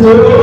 Est-ce que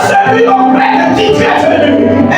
celui auprès de qui tu es venu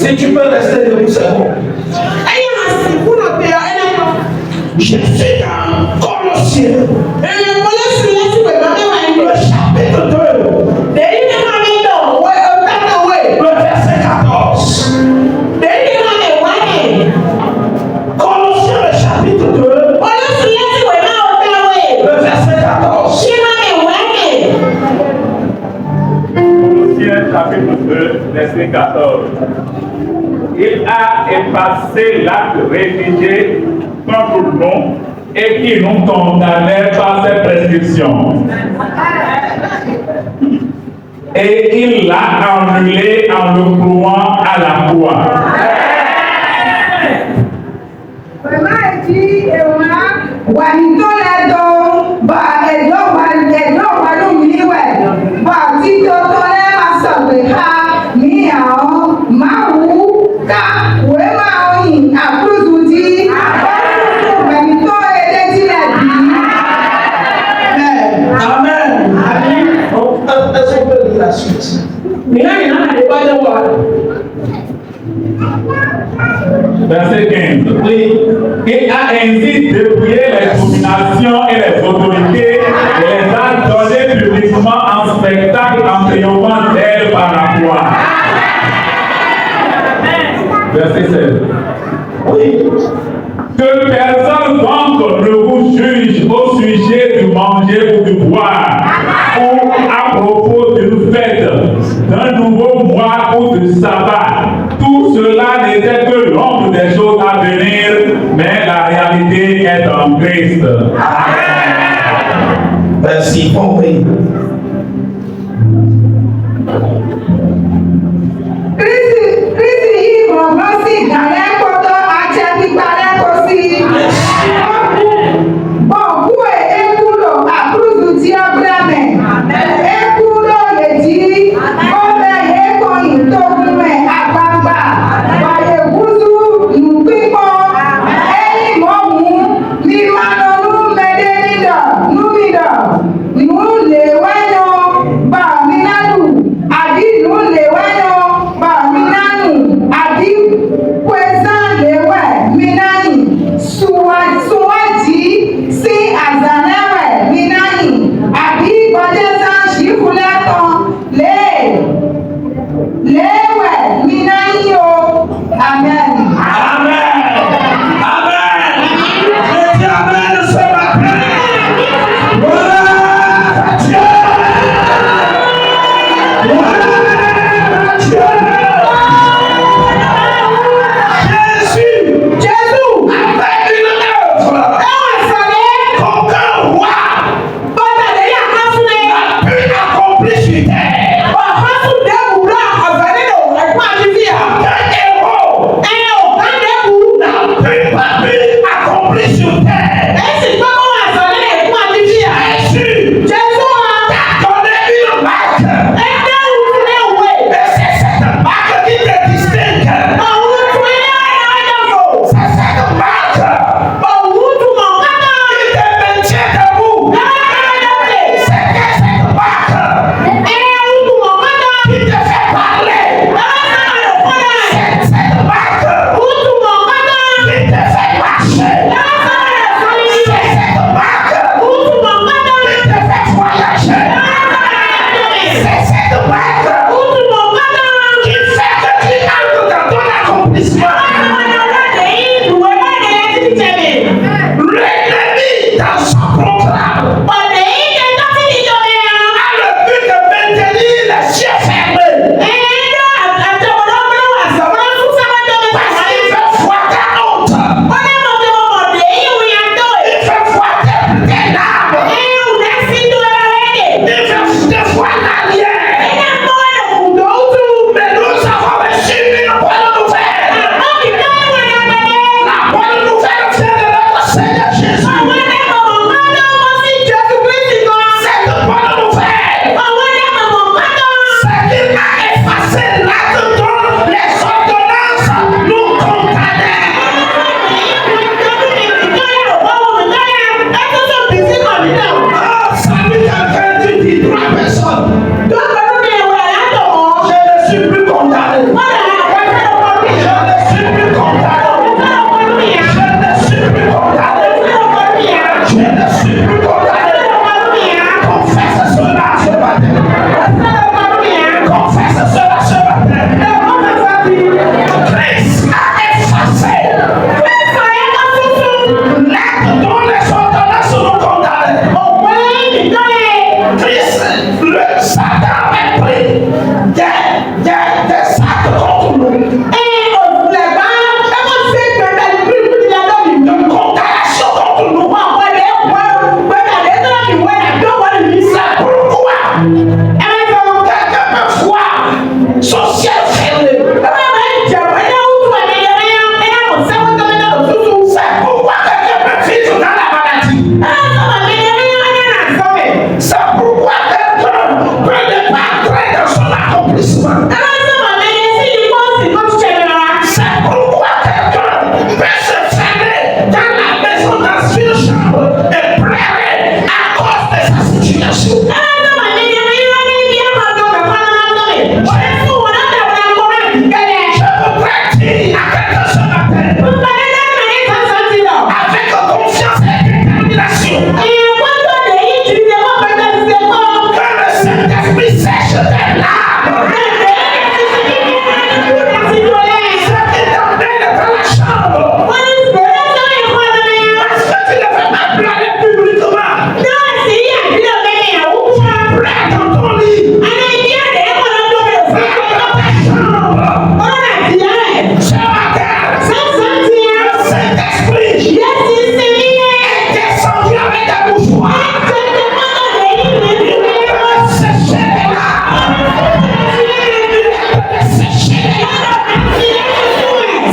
Si tu peux rester debout, c'est bon. Je suis dans Colossiens. Le chapitre 2. Le verset 14. Colossiens, le chapitre 2. Le verset 14. Colossiens, chapitre 2, verset 14. Il a effacé l'acte rédigé contre nous et qui nous condamnait par ses prescriptions. Et il l'a annulé en le clouant à la croix. Verset 15. Oui. Il a ainsi dépouillé les dominations et les autorités et les a données publiquement en spectacle en triomphant d'elles par la croix. Verset 16. Oui. Que personne donc ne vous juge au sujet du manger ou du boire, ou à propos d'une fête, d'un nouveau mois ou du sabbat. Tout cela n'était que l'ombre des choses à venir, mais la réalité est en Christ. Merci, compris. Don't j'étais là. C'était dans la chambre. Parce que tu ne fais pas pleurer publiquement. Pleure dans ton lit. Saint-Esprit est descendu avec un mouchoir. Sécher les larmes. Sécher les larmes.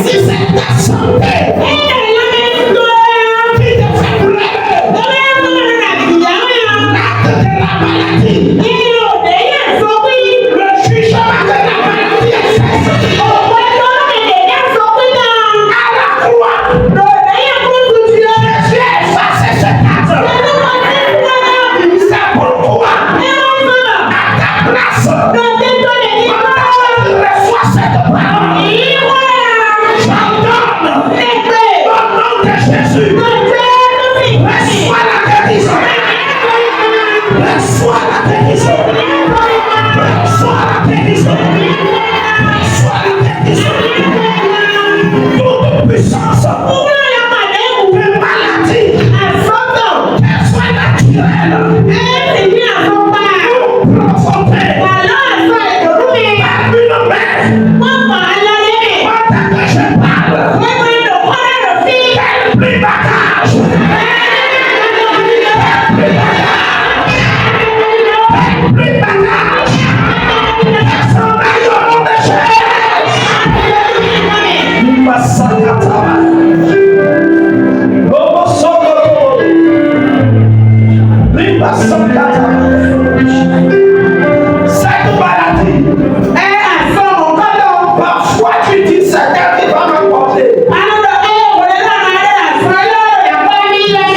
Si c'est ta santé qui te fait pleurer, l'acte de la maladie, le jugement de la maladie est fait à la croix. Jésus a effacé cet acte. C'est pourquoi, à ta place, reçois cette parole. J'ordonne, au nom de Jésus, reçois la guérison. Reçois la guérison. Reçois la guérison. Reçois la guérison. Toute puissance de maladie, qu'elle soit naturelle ou profonde, parmi nos mains, pendant que je parle, qu'elle plie ma cage. Elle plie ma cage. Elle s'en aille au nom de Jésus. Masakataba. Bobo Sokolo. Limba Sakataba. Cette maladie, parfois tu dis c'est elle qui va m'apporter.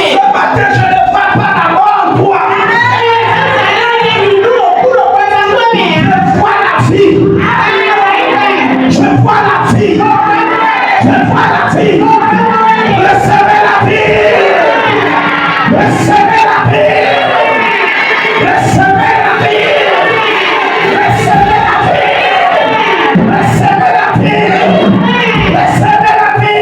Ce matin, je ne fais pas d'abord en toi. Je vois la vie. Je vois la vie. Je vois la vie. Recevez la vie. Recevez la vie. Recevez la vie. Recevez la vie. Recevez la vie. Recevez la vie.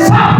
Sa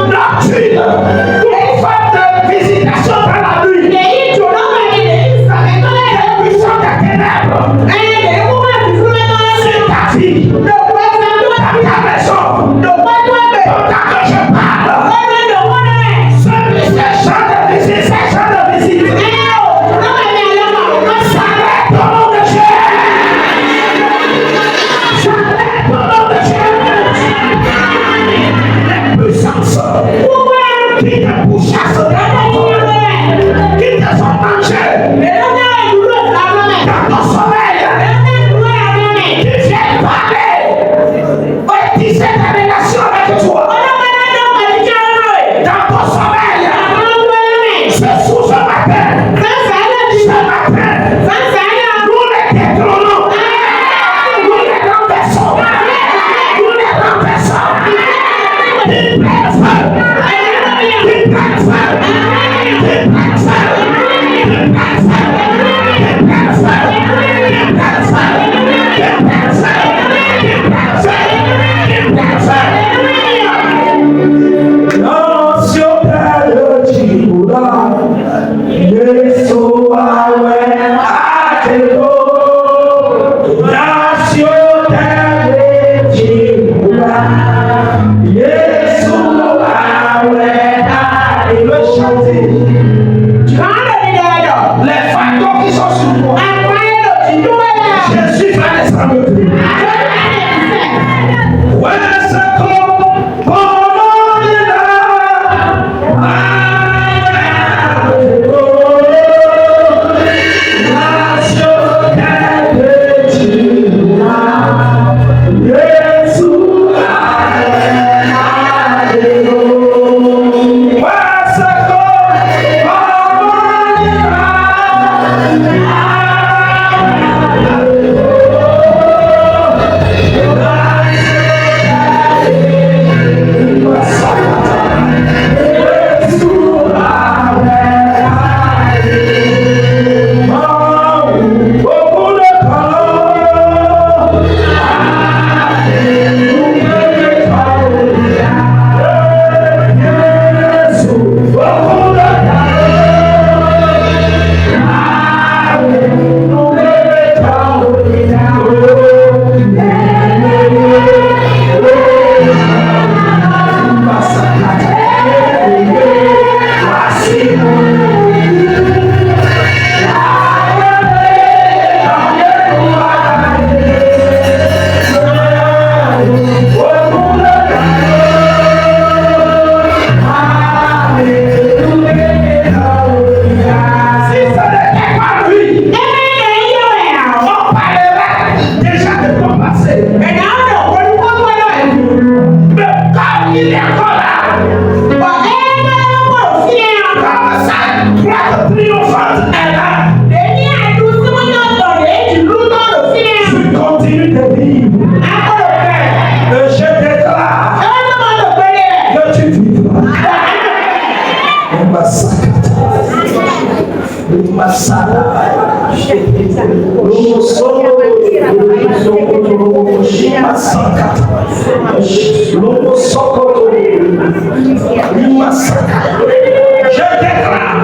Je déclare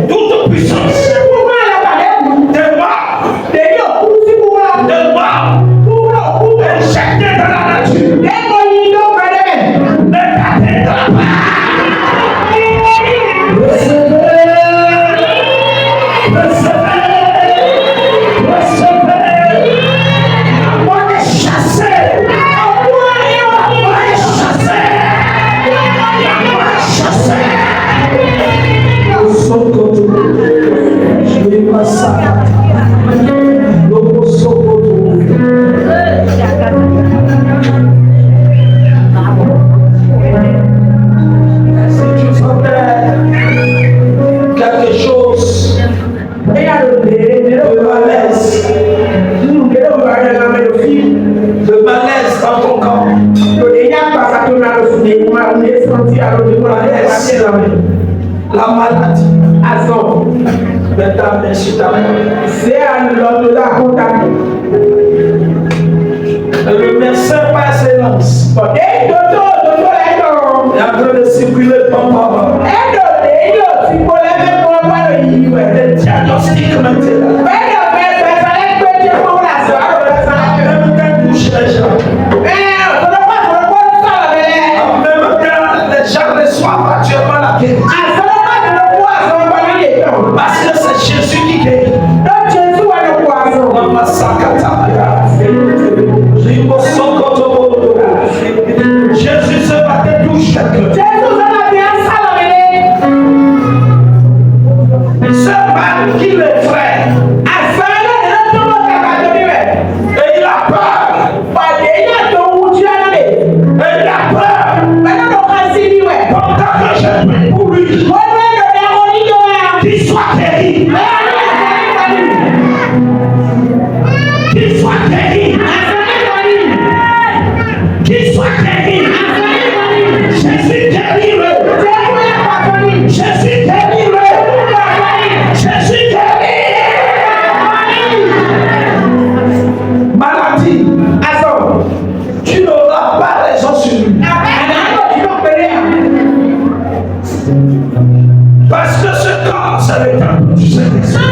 toute puissance de mort, injectée dans la nature, ne t'atteindra pas. La maladie, mets ta main sur ta main. Le médecin par excellence est en train de circuler par le diagnostic maintenant. Même quand touche les gens. Même quand les gens reçoivent actuellement la guérison. Parce que c'est Jésus qui guérit. Jésus se battait touche quelqu'un. Ce mal qui le frère. Et il a peur. Et il a peur. Pendant que je prie pour lui. Qu'il soit guéri. Qu'il soit guéri. Qu'il soit guéri. Jésus guérit-le. Jésus guérit-le. Jésus guérit. Maladie. Tu n'auras pas raison sur lui. Parce que ce corps, c'est le temple du Saint-Esprit.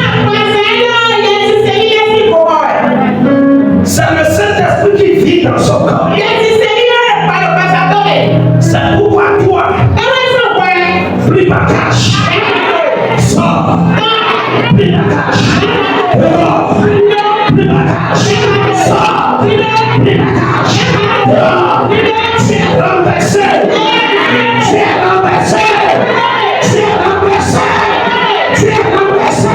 C'est le Saint-Esprit qui vit dans son corps. C'est pourquoi toi, plus ma cache. Sors. Plus ma cache. Dehors. Plus ma cache. Sors. Plus ma cache. Dehors. Tu es renversé. Tu es renversé. Tu es renversé. Tu es renversé.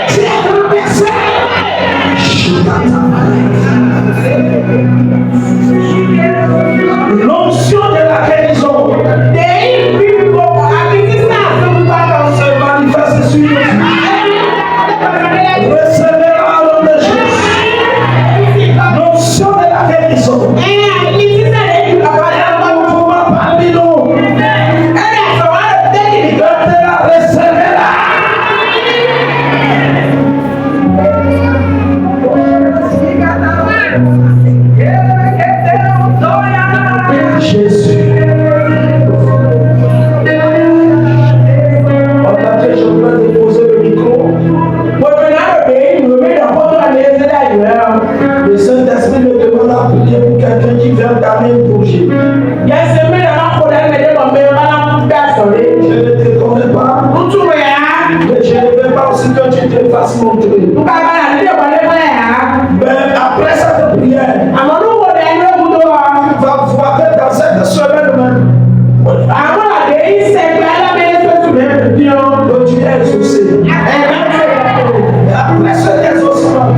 Tu es renversé. L'onction de la guérison se manifeste sur nous. Recevez la parole de Jésus. L'onction de la guérison. Parmi nous. Recevez-la. Jésus. Pendant que je vais déposer le micro, le Saint-Esprit me demande à prier pour quelqu'un qui vient d'amener un projet. Je ne te connais pas, mais je ne veux pas aussi que tu te fasses montrer. Mais après cette prière, tu vas voir que dans cette semaine même, que tu es exaucé. Et après cet exaucement,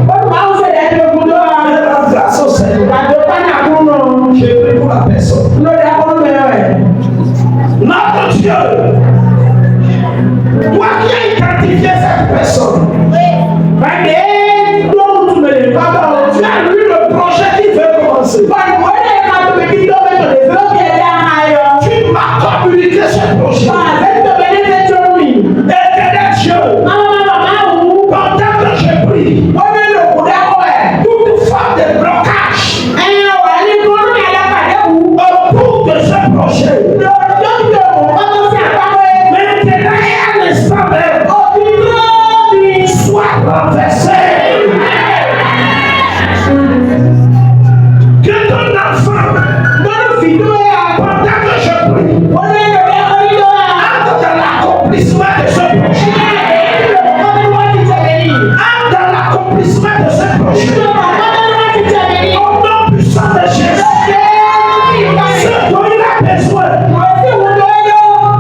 grâce au Seigneur, je prie pour la personne. Notre Dieu, toi qui as identifié cette personne, tu as lu le projet qui veut commencer. Tu m'as communiqué ce projet. Éternel Dieu, projet. Maintenant, à l'instant même, soit renversé. Que ton enfant, pendant que je prie, entre dans l'accomplissement de ce projet. Entre dans l'accomplissement de ce projet. Au nom puissant de Jésus. Ce dont il a besoin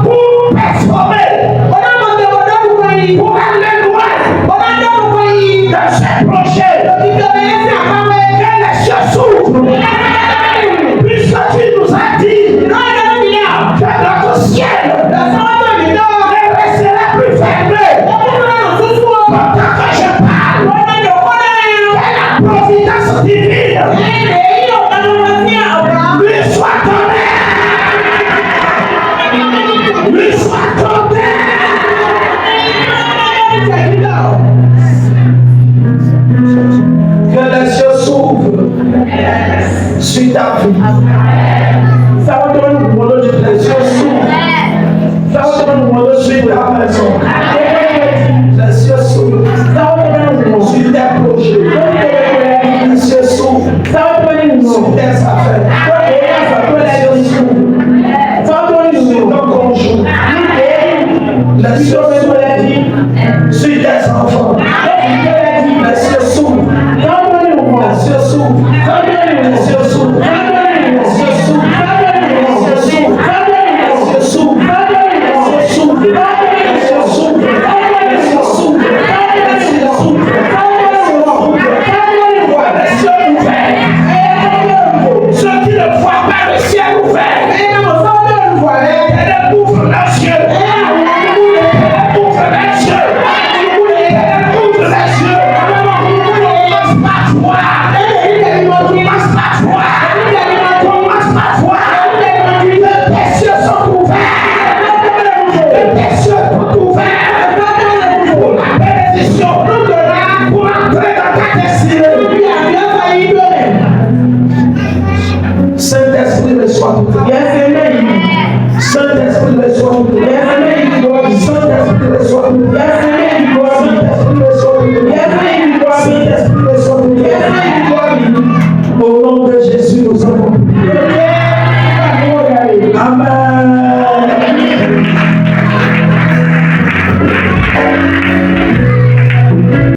pour performer, pour aller loin dans ce projet. Que les cieux s'ouvrent. Puisque tu nous as dit que notre ciel ne restera plus fermé. Pendant que je parle, que la providence divine lui soit donnée. Lui soit donnée. Que les cieux s'ouvrent sur ta vie. Ça va donner le monde de les cieux s'ouvrent. Ça va donner le monde sur ta maison. Les cieux s'ouvrent. Ça va donner le monde sur tes projets. Les cieux s'ouvrent. Ça va donner le monde sur tes affaires. Les cieux s'ouvrent. Ça va donner le monde sur ton conjoint. Les cieux